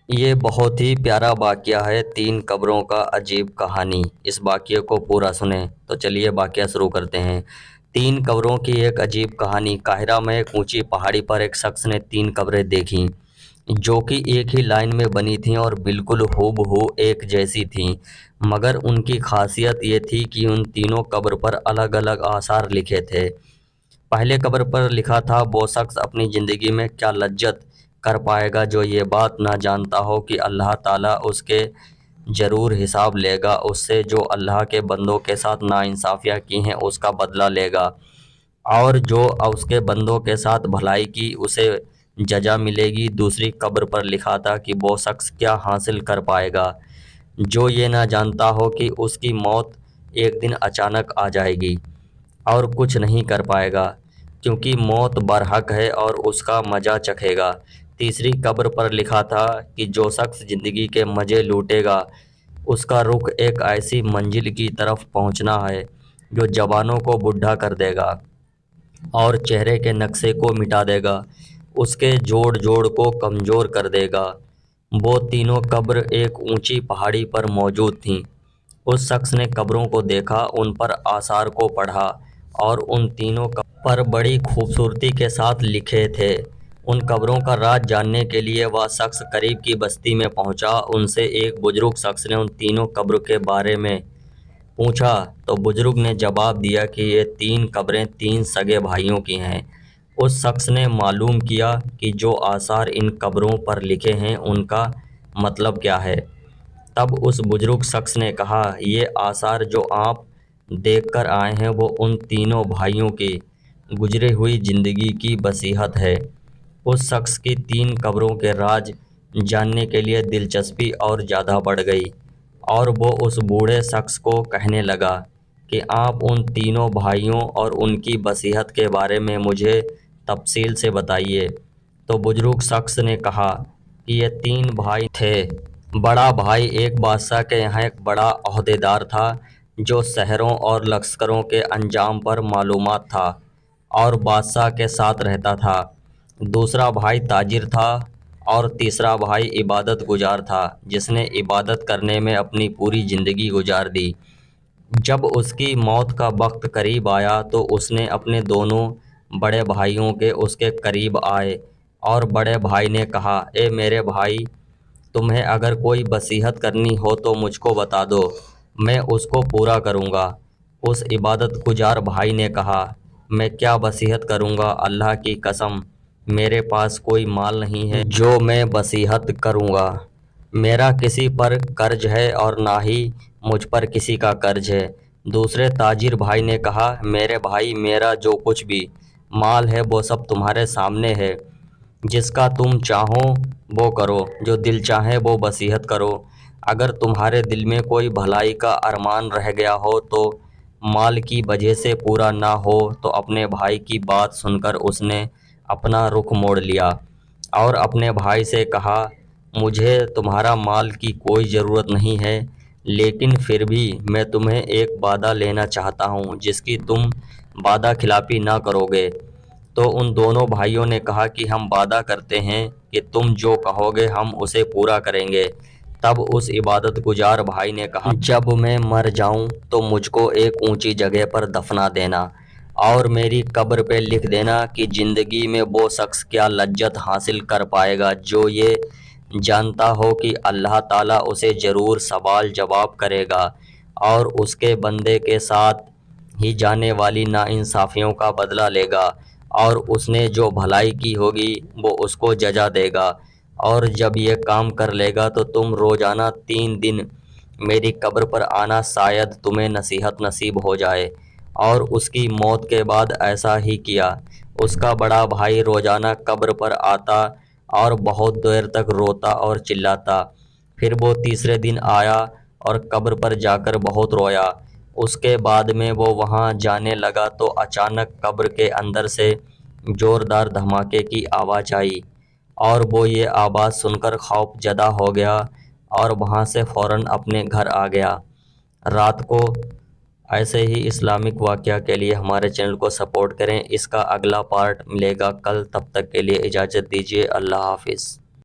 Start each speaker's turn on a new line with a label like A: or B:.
A: یہ بہت ہی پیارا واقعہ ہے، تین قبروں کا عجیب کہانی۔ اس واقعے کو پورا سنیں تو چلیے واقعہ شروع کرتے ہیں۔ تین قبروں کی ایک عجیب کہانی۔ قاہرہ میں ایک اونچی پہاڑی پر ایک شخص نے تین قبریں دیکھیں جو کہ ایک ہی لائن میں بنی تھیں اور بالکل ہو بہو ایک جیسی تھیں، مگر ان کی خاصیت یہ تھی کہ ان تینوں قبر پر الگ الگ آثار لکھے تھے۔ پہلے قبر پر لکھا تھا، وہ شخص اپنی زندگی میں کیا لذت کر پائے گا جو یہ بات نہ جانتا ہو کہ اللہ تعالیٰ اس کے ضرور حساب لے گا، اس سے جو اللہ کے بندوں کے ساتھ ناانصافیاں کی ہیں اس کا بدلہ لے گا، اور جو اس کے بندوں کے ساتھ بھلائی کی اسے جزا ملے گی۔ دوسری قبر پر لکھا تھا کہ وہ شخص کیا حاصل کر پائے گا جو یہ نہ جانتا ہو کہ اس کی موت ایک دن اچانک آ جائے گی، اور کچھ نہیں کر پائے گا کیونکہ موت برحق ہے اور اس کا مزہ چکھے گا۔ تیسری قبر پر لکھا تھا کہ جو شخص زندگی کے مزے لوٹے گا اس کا رخ ایک ایسی منزل کی طرف پہنچنا ہے جو جوانوں کو بوڑھا کر دے گا اور چہرے کے نقشے کو مٹا دے گا، اس کے جوڑ کو کمزور کر دے گا۔ وہ تینوں قبر ایک اونچی پہاڑی پر موجود تھیں۔ اس شخص نے قبروں کو دیکھا، ان پر آثار کو پڑھا اور ان تینوں قبروں پر بڑی خوبصورتی کے ساتھ لکھے تھے۔ ان قبروں کا راز جاننے کے لیے وہ شخص قریب کی بستی میں پہنچا۔ ان سے ایک بزرگ شخص نے ان تینوں قبروں کے بارے میں پوچھا تو بزرگ نے جواب دیا کہ یہ تین قبریں تین سگے بھائیوں کی ہیں۔ اس شخص نے معلوم کیا کہ جو آثار ان قبروں پر لکھے ہیں ان کا مطلب کیا ہے۔ تب اس بزرگ شخص نے کہا، یہ آثار جو آپ دیکھ کر آئے ہیں وہ ان تینوں بھائیوں کی گزری ہوئی زندگی کی وصیت ہے۔ اس شخص کی تین قبروں کے راز جاننے کے لیے دلچسپی اور زیادہ بڑھ گئی، اور وہ اس بوڑھے شخص کو کہنے لگا کہ آپ ان تینوں بھائیوں اور ان کی وصیت کے بارے میں مجھے تفصیل سے بتائیے۔ تو بزرگ شخص نے کہا کہ یہ تین بھائی تھے۔ بڑا بھائی ایک بادشاہ کے یہاں ایک بڑا عہدیدار تھا جو شہروں اور لشکروں کے انجام پر معلومات تھا اور بادشاہ کے ساتھ رہتا تھا۔ دوسرا بھائی تاجر تھا اور تیسرا بھائی عبادت گزار تھا جس نے عبادت کرنے میں اپنی پوری زندگی گزار دی۔ جب اس کی موت کا وقت قریب آیا تو اس نے اپنے دونوں بڑے بھائیوں کے اس کے قریب آئے اور بڑے بھائی نے کہا، اے میرے بھائی، تمہیں اگر کوئی وصیت کرنی ہو تو مجھ کو بتا دو، میں اس کو پورا کروں گا۔ اس عبادت گزار بھائی نے کہا، میں کیا وصیت کروں گا، اللہ کی قسم میرے پاس کوئی مال نہیں ہے جو میں وصیت کروں گا۔ میرا کسی پر قرض ہے اور نہ ہی مجھ پر کسی کا قرض ہے۔ دوسرے تاجر بھائی نے کہا، میرے بھائی، میرا جو کچھ بھی مال ہے وہ سب تمہارے سامنے ہے، جس کا تم چاہو وہ کرو، جو دل چاہے وہ وصیت کرو۔ اگر تمہارے دل میں کوئی بھلائی کا ارمان رہ گیا ہو تو مال کی وجہ سے پورا نہ ہو۔ تو اپنے بھائی کی بات سن کر اس نے اپنا رخ موڑ لیا اور اپنے بھائی سے کہا، مجھے تمہارا مال کی کوئی ضرورت نہیں ہے، لیکن پھر بھی میں تمہیں ایک وعدہ لینا چاہتا ہوں جس کی تم وعدہ خلافی نہ کرو گے۔ تو ان دونوں بھائیوں نے کہا کہ ہم وعدہ کرتے ہیں کہ تم جو کہو گے ہم اسے پورا کریں گے۔ تب اس عبادت گزار بھائی نے کہا، جب میں مر جاؤں تو مجھ کو ایک اونچی جگہ پر دفنا دینا اور میری قبر پہ لکھ دینا کہ زندگی میں وہ شخص کیا لذت حاصل کر پائے گا جو یہ جانتا ہو کہ اللہ تعالیٰ اسے ضرور سوال جواب کرے گا اور اس کے بندے کے ساتھ ہی جانے والی ناانصافیوں کا بدلہ لے گا، اور اس نے جو بھلائی کی ہوگی وہ اس کو جزا دے گا۔ اور جب یہ کام کر لے گا تو تم روزانہ 3 دن میری قبر پر آنا، شاید تمہیں نصیحت نصیب ہو جائے۔ اور اس کی موت کے بعد ایسا ہی کیا۔ اس کا بڑا بھائی روزانہ قبر پر آتا اور بہت دیر تک روتا اور چلاتا۔ پھر وہ تیسرے دن آیا اور قبر پر جا کر بہت رویا۔ اس کے بعد میں وہ وہاں جانے لگا تو اچانک قبر کے اندر سے زوردار دھماکے کی آواز آئی، اور وہ یہ آواز سن کر خوف زدہ ہو گیا اور وہاں سے فوراً اپنے گھر آ گیا۔ رات کو ایسے ہی اسلامک واقعہ کے لیے ہمارے چینل کو سپورٹ کریں۔ اس کا اگلا پارٹ ملے گا کل، تب تک کے لیے اجازت دیجیے، اللہ حافظ۔